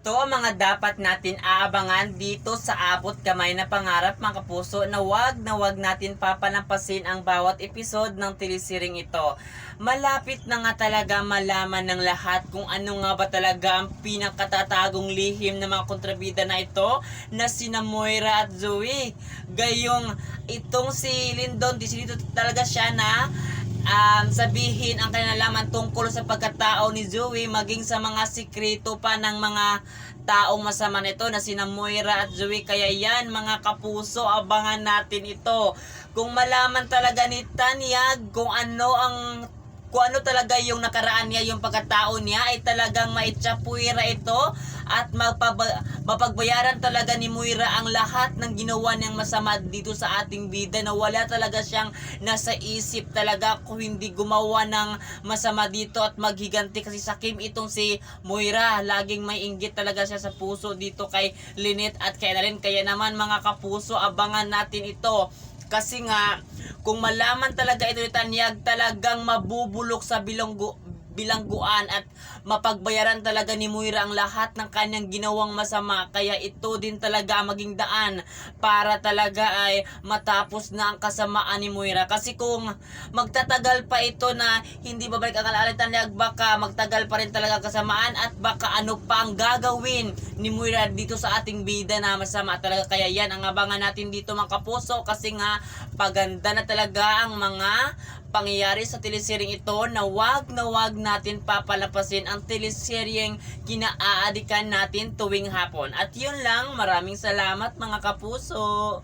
Ito ang mga dapat natin aabangan dito sa abot kamay na pangarap mga kapuso na wag natin papalampasin ang bawat episode ng telesiring ito. Malapit na nga talaga malaman ng lahat kung ano nga ba talaga ang pinakatatagong lihim ng mga kontrabida na ito na sina Moira at Zoe. Gayong itong si Lindon, dito talaga siya na sabihin ang kinalaman tungkol sa pagkatao ni Zoe maging sa mga sikreto pa ng mga taong masama nito na sina Moira at Zoe. Kaya yan mga kapuso, abangan natin ito. Kung malaman talaga ni Tanyag kung ano talaga yung nakaraan niya, yung pagkatao niya, ay talagang maitsapuira ito at mapagbayaran talaga ni Moira ang lahat ng ginawa niyang masama dito sa ating bida, na wala talaga siyang nasa isip talaga kung hindi gumawa ng masama dito at maghiganti, kasi sakim itong si Moira, laging may inggit talaga siya sa puso dito kay Lynette at kay Annalyn. Kaya naman mga kapuso, abangan natin ito. Kasi nga, kung malaman talaga ito ni Tanyag, talagang mabubulok sa bilangguan at mapagbayaran talaga ni Moira ang lahat ng kanyang ginawang masama. Kaya ito din talaga maging daan para talaga ay matapos na ang kasamaan ni Moira. Kasi kung magtatagal pa ito na hindi babalik ang alaala ni Tanyag, baka magtagal pa rin talaga ang kasamaan at baka ano pa ang gagawin ni Moira dito sa ating bida na masama talaga. Kaya yan ang abangan natin dito mga kapuso, kasi nga paganda na talaga ang mga pangyayari sa telesiring ito na wag natin papalapasin ang telesiryeng kinaadikan natin tuwing hapon. At yun lang, maraming salamat mga kapuso.